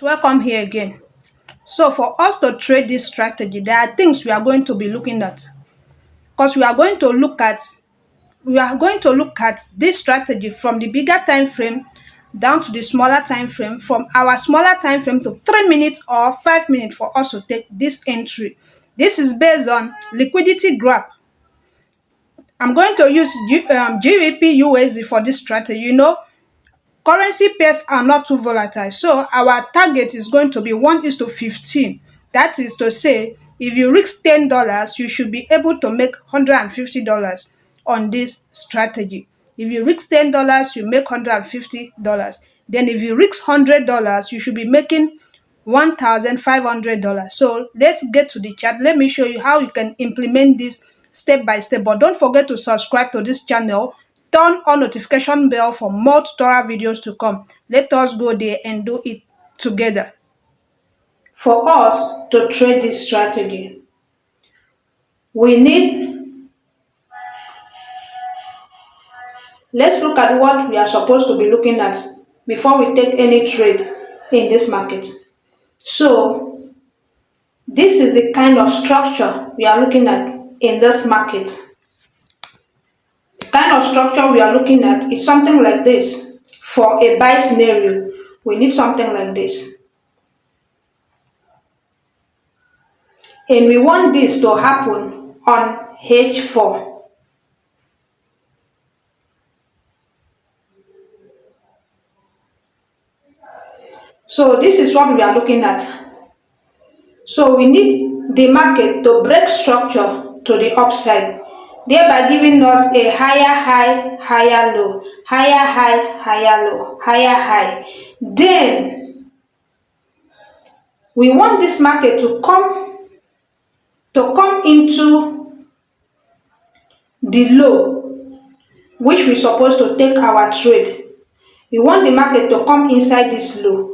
Welcome here again. So for us to trade this strategy, there are things we are going to be looking at, because we are going to look at this strategy from the bigger time frame down to the smaller time frame, from our smaller time frame to 3 minutes or 5 minutes for us to take this entry. This is based on liquidity graph. I'm going to use GBP USD for this strategy. Currency pairs are not too volatile, so our target is going to be 1:15. That is to say, if you risk $10, you should be able to make $150 on this strategy. If you risk $10, you make $150. Then if you risk $100, you should be making $1,500. So let's get to the chart. Let me show you how you can implement this step by step. But don't forget to subscribe to this channel. Turn on notification bell for more tutorial videos to come. Let us go there and do it together. For us to trade this strategy, let's look at what we are supposed to be looking at before we take any trade in this market. So this is the kind of structure we are looking at in this market. The kind of structure we are looking at is something like this. For a buy scenario, we need something like this. And we want this to happen on H4. So this is what we are looking at. So we need the market to break structure to the upside, thereby giving us a higher high, higher low, higher high, higher low, higher high. Then we want this market to come into the low, which we're supposed to take our trade. We want the market to come inside this low.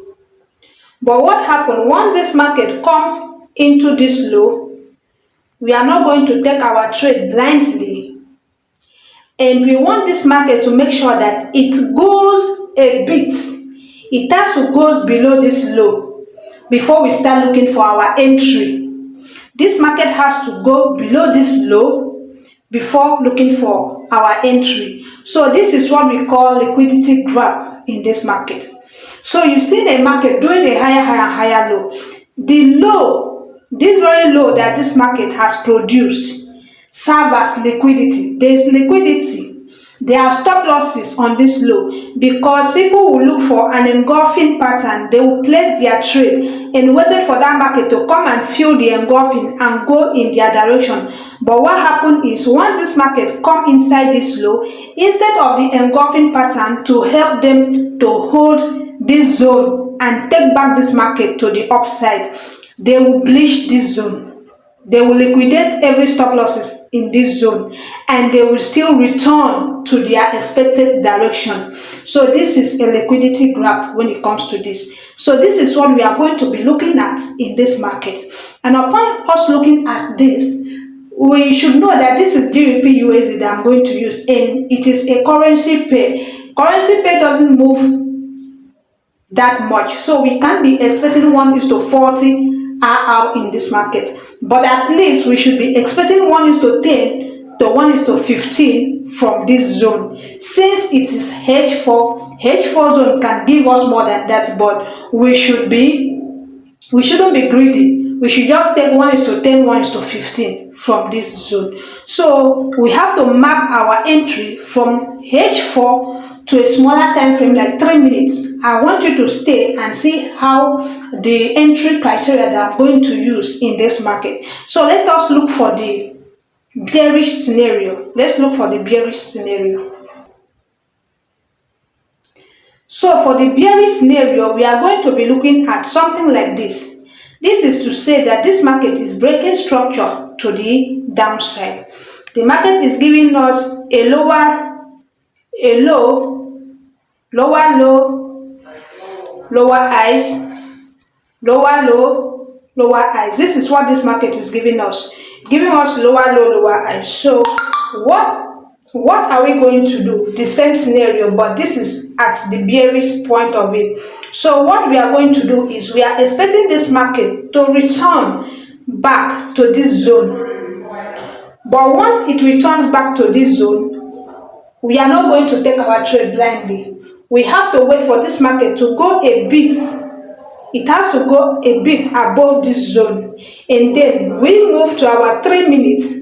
But what happened once this market come into this low, we are not going to take our trade blindly. And we want this market to make sure that it goes a bit. It has to go below this low before we start looking for our entry. This market has to go below this low before looking for our entry. So this is what we call liquidity graph in this market. So you see the market doing a higher high and higher low. The low, this very low that this market has produced, serve as liquidity. There is liquidity. There are stop losses on this low because people will look for an engulfing pattern. They will place their trade and waited for that market to come and fill the engulfing and go in their direction. But what happened is once this market come inside this low, instead of the engulfing pattern to help them to hold this zone and take back this market to the upside, they will bleach this zone. They will liquidate every stop losses in this zone and they will still return to their expected direction. So this is a liquidity graph when it comes to this. So this is what we are going to be looking at in this market. And upon us looking at this, we should know that this is GBP USD that I'm going to use, and it is a currency pair. Currency pair doesn't move that much, so we can't be expecting 1:40 RR in this market, but at least we should be expecting 1:10 to 1:15 from this zone. Since it is H4 zone can give us more than that, but we shouldn't be greedy. We should just take 1:10, 1:15 from this zone. So we have to map our entry from H4 to a smaller time frame, like 3 minutes. I want you to stay and see how the entry criteria that I'm going to use in this market. So let us look for the bearish scenario. Let's look for the bearish scenario. So for the bearish scenario, we are going to be looking at something like this. This is to say that this market is breaking structure to the downside. The market is giving us a lower low, lower highs, lower low, lower highs. This is what this market is giving us lower low, lower highs. So what What are we going to do? The same scenario, but this is at the bearish point of it. So what we are going to do is we are expecting this market to return back to this zone. But once it returns back to this zone, we are not going to take our trade blindly. We have to wait for this market to go a bit. It has to go a bit above this zone, and then we move to our 3 minutes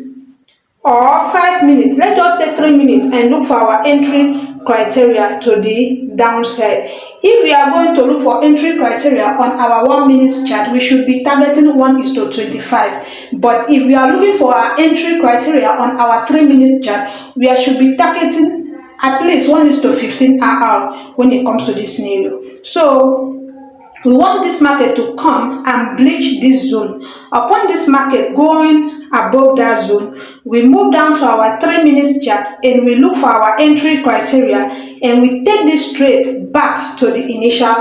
or 5 minutes. Let's just say 3 minutes, and look for our entry criteria to the downside. If we are going to look for entry criteria on our 1 minute chart, we should be targeting 1:25. But if we are looking for our entry criteria on our 3 minute chart, we should be targeting at least 1:15 hour when it comes to this scenario. So we want this market to come and breach this zone. Upon this market going above that zone, we move down to our 3 minutes chart and we look for our entry criteria, and we take this trade back to the initial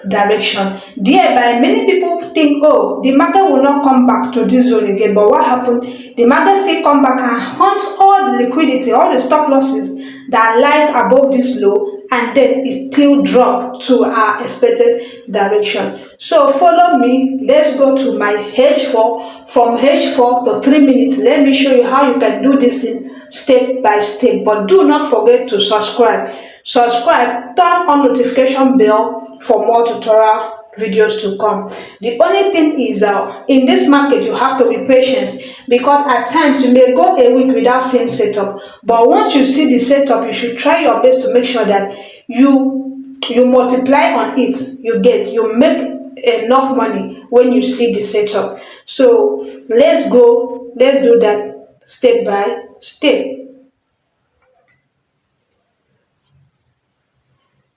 direction. Thereby, many people think, oh, the market will not come back to this zone again. But what happened? The market still come back and hunt all the liquidity, all the stop losses that lies above this low, and then it still drop to our expected direction. So follow me. Let's go to my H4. From H4 to 3 minutes, let me show you how you can do this thing step by step. But do not forget to subscribe. Turn on notification bell for more tutorial videos to come. The only thing is, in this market you have to be patient, because at times you may go a week without seeing setup, but once you see the setup, you should try your best to make sure that you multiply on it. You make enough money when you see the setup. So let's do that step by step.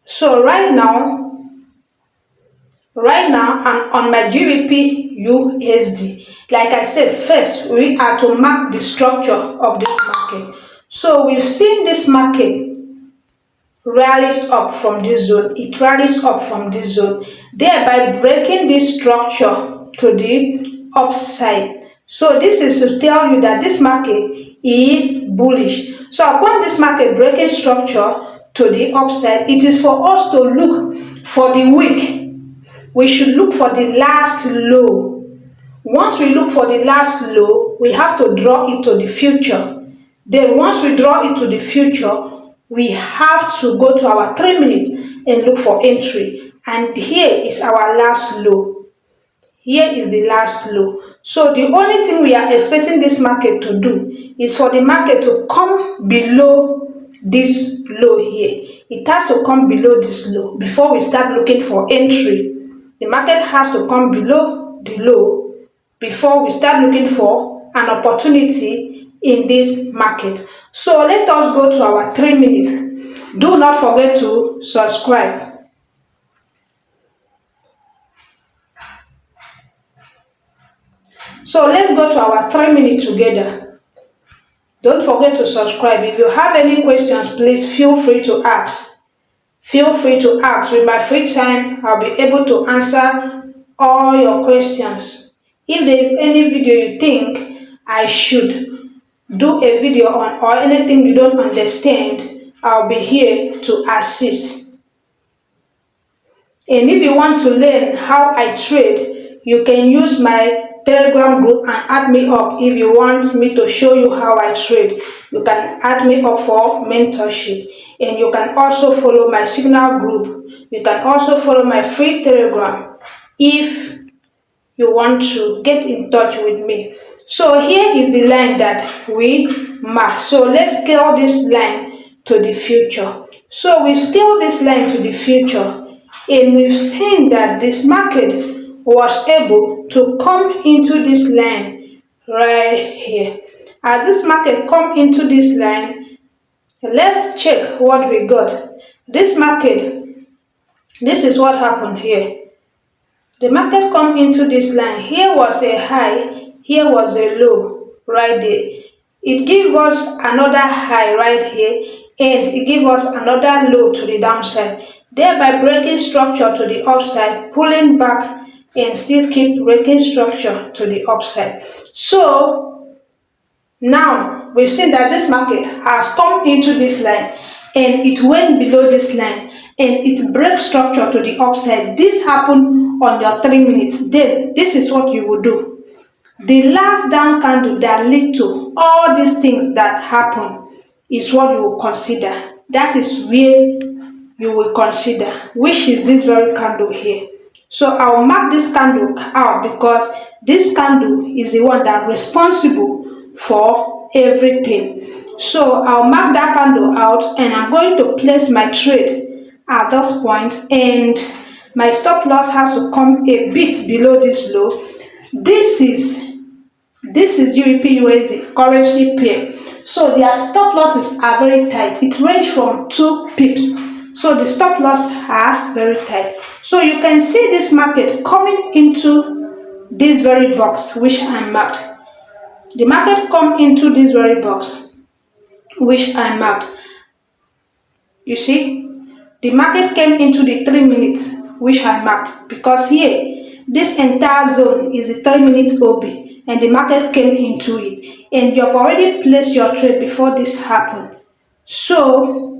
So right now I'm on my GBP USD. Like I said, first we are to mark the structure of this market. So we've seen this market rallies up from this zone. It rallies up from this zone, thereby breaking this structure to the upside. So this is to tell you that this market is bullish. So upon this market breaking structure to the upside, it is for us to look for the week. We should look for the last low. Once we look for the last low, we have to draw it to the future. Then once we draw it to the future, we have to go to our 3 minutes and look for entry. And here is our last low. Here is the last low. So the only thing we are expecting this market to do is for the market to come below this low here. It has to come below this low before we start looking for entry. The market has to come below the low before we start looking for an opportunity in this market. So let us go to our 3 minutes. Do not forget to subscribe. So let's go to our 3 minutes together. Don't forget to subscribe. If you have any questions, please feel free to ask. Feel free to ask. With my free time, I'll be able to answer all your questions. If there is any video you think I should do a video on, or anything you don't understand, I'll be here to assist. And if you want to learn how I trade, you can use my Telegram group and add me up. If you want me to show you how I trade, you can add me up for mentorship. And you can also follow my Signal group. You can also follow my free Telegram if you want to get in touch with me. So here is the line that we mark. So let's scale this line to the future. So we've scaled this line to the future, and we've seen that this market was able to come into this line right here. As this market come into this line, let's check what we got. This is what happened here. The market come into this line. Here was a high, here was a low right there. It gave us another high right here, and it gave us another low to the downside, thereby breaking structure to the upside, pulling back, and still keep breaking structure to the upside. So Now we've seen that this market has come into this line and it went below this line and it breaks structure to the upside. This happened on your 3 minutes. Then this is what you will do. The last down candle that lead to all these things that happen is what you will consider. That is where you will consider, which is this very candle here. So I'll mark this candle out because this candle is the one that responsible for everything. So I'll mark that candle out and I'm going to place my trade at this point, and my stop loss has to come a bit below this low. This is GBP USD currency pair. So their stop losses are very tight. It ranges from 2 pips. So the stop loss are very tight. So you can see this market coming into this very box which I marked. The market come into this very box which I marked. You see, the market came into the 3 minutes which I marked, because here this entire zone is the 3 minute OB and the market came into it, and you have already placed your trade before this happened. So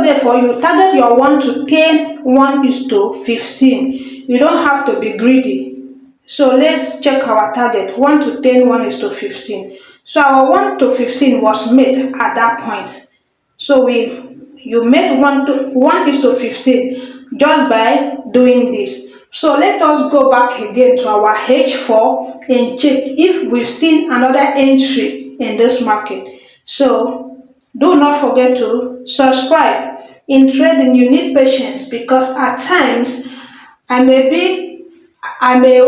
therefore, you target your 1 to 10, 1 is to 15. You don't have to be greedy. So let's check our target. 1 to 10, 1 is to 15. So our 1 to 15 was made at that point. So you made 1 is to 15 just by doing this. So let us go back again to our H4 and check if we've seen another entry in this market. So do not forget to subscribe. In trading, you need patience, because at times I may be I may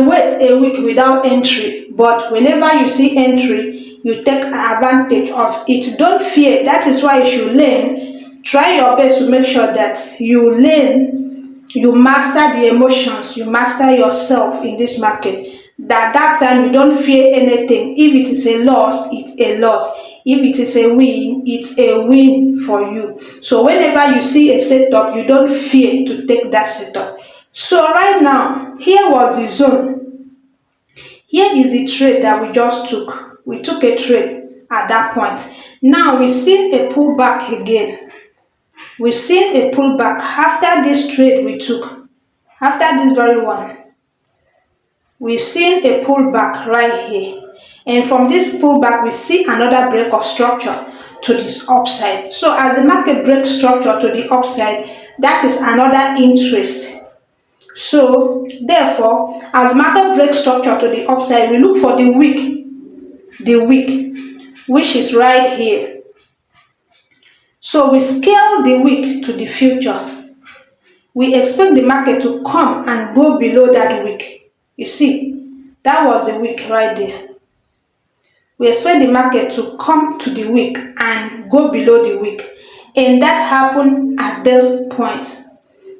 wait a week without entry, but whenever you see entry, you take advantage of it. Don't fear. That is why you should learn. Try your best to make sure that you learn, you master the emotions, you master yourself in this market. That time you don't fear anything. If it is a loss, it's a loss. If it is a win, it's a win for you. So whenever you see a setup, you don't fear to take that setup. So right now, here was the zone. Here is the trade that we just took. We took a trade at that point. Now we've seen a pullback again. We've seen a pullback after this trade we took. After this very one, we've seen a pullback right here. And from this pullback, we see another break of structure to this upside. So as the market breaks structure to the upside, that is another interest. So therefore, as market breaks structure to the upside, we look for the wick, which is right here. So we scale the wick to the future. We expect the market to come and go below that wick. You see, that was the wick right there. We expect the market to come to the wick and go below the wick, and that happened at this point.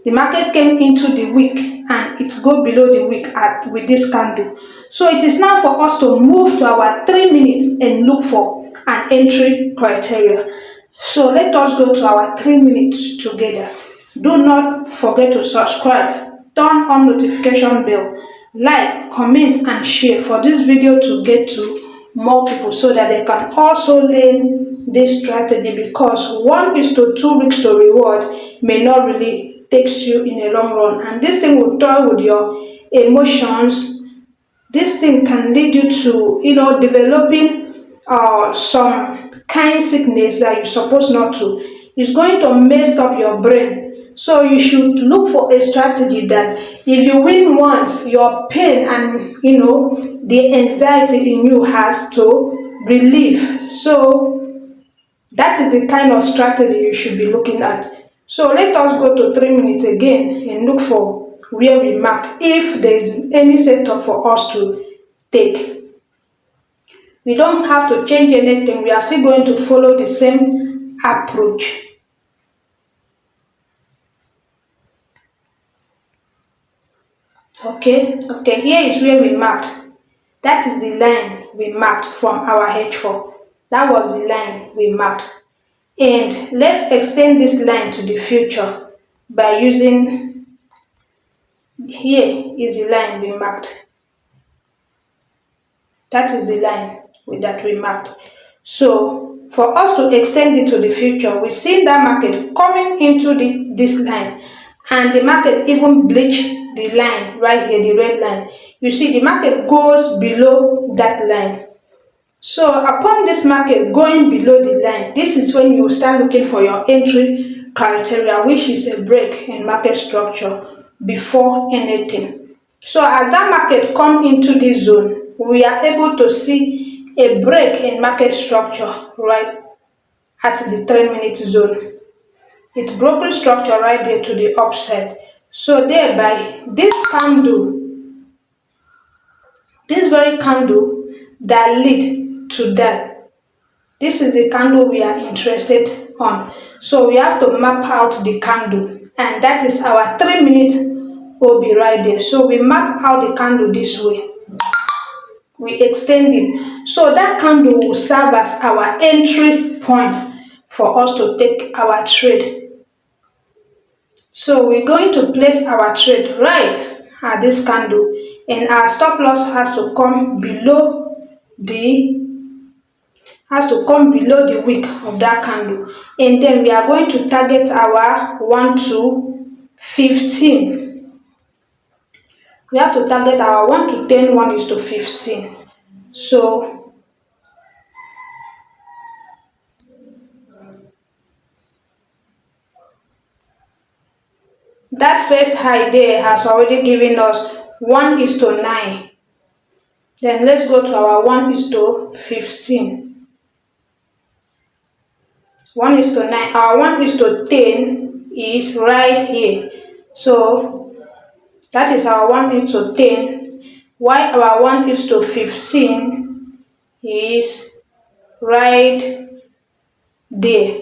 The market came into the wick and it go below the wick with this candle. So it is now for us to move to our 3 minutes and look for an entry criteria. So let us go to our 3 minutes together. Do not forget to subscribe, turn on notification bell, like, comment and share for this video to get to more people, so that they can also learn this strategy, because 1 is to 2 weeks to reward may not really takes you in a long run, and this thing will toy with your emotions. This thing can lead you to developing some kind sickness that you're supposed not to. It's going to mess up your brain. So you should look for a strategy that if you win once, your pain and the anxiety in you has to relieve. So that is the kind of strategy you should be looking at. So let us go to 3 minutes again and look for where we marked, if there is any setup for us to take. We don't have to change anything. We are still going to follow the same approach. Okay, here is where we marked. That is the line we marked from our H4. That was the line we marked. And let's extend this line to the future by using, here is the line we marked. That is the line that we marked. So for us to extend it to the future, we see that market coming into this line, and the market even bleach the line right here, the red line. You see the market goes below that line. So upon this market going below the line, this is when you start looking for your entry criteria, which is a break in market structure before anything. So as that market come into this zone, we are able to see a break in market structure right at the 3-minute zone. It broke the structure right there to the upside. So thereby, this very candle that lead to that, this is the candle we are interested on. So we have to map out the candle, and that is our 3-minute OB right there. So we map out the candle this way. We extend it. So that candle will serve as our entry point for us to take our trade. So we're going to place our trade right at this candle, and our stop loss has to come below the wick of that candle, and then we are going to target our 1 to 15. We have to target our 1 to 10, 1 is to 15. So that first high there has already given us 1 is to 9. Then let's go to our 1 is to 15. 1 is to 9. Our 1 is to 10 is right here. So that is our 1 is to 10. While our 1 is to 15 is right there.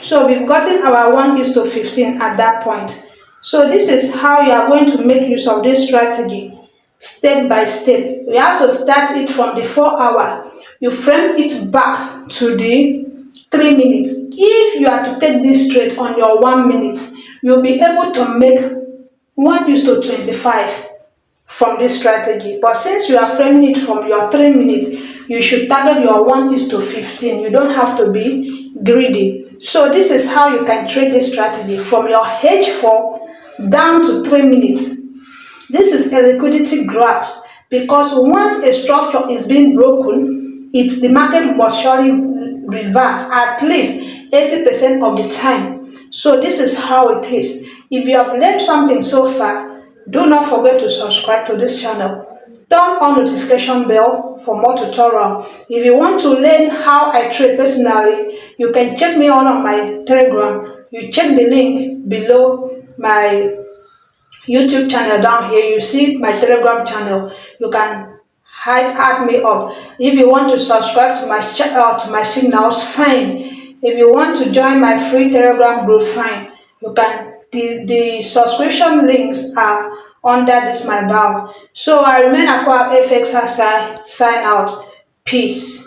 So we've gotten our 1 is to 15 at that point. So this is how you are going to make use of this strategy step by step. We have to start it from the 4-hour. You frame it back to the 3 minutes. If you are to take this trade on your 1 minute, you'll be able to make 1 is to 25 from this strategy. But since you are framing it from your 3 minutes, you should target your 1 is to 15. You don't have to be greedy. So this is how you can trade this strategy from your H4 down to 3 minutes. This is a liquidity grab, because once a structure is being broken, the market must surely reverse at least 80% of the time. So this is how it is. If you have learned something so far, do not forget to subscribe to this channel. Turn on notification bell for more tutorial. If you want to learn how I trade personally, you can check me on my Telegram. You check the link below my YouTube channel down here. You see my Telegram channel. You can add me up. If you want to subscribe to my signals, fine. If you want to join my free Telegram group, fine. You can. The subscription links are under this my bio. So I remain Aqua FX, sign out. Peace.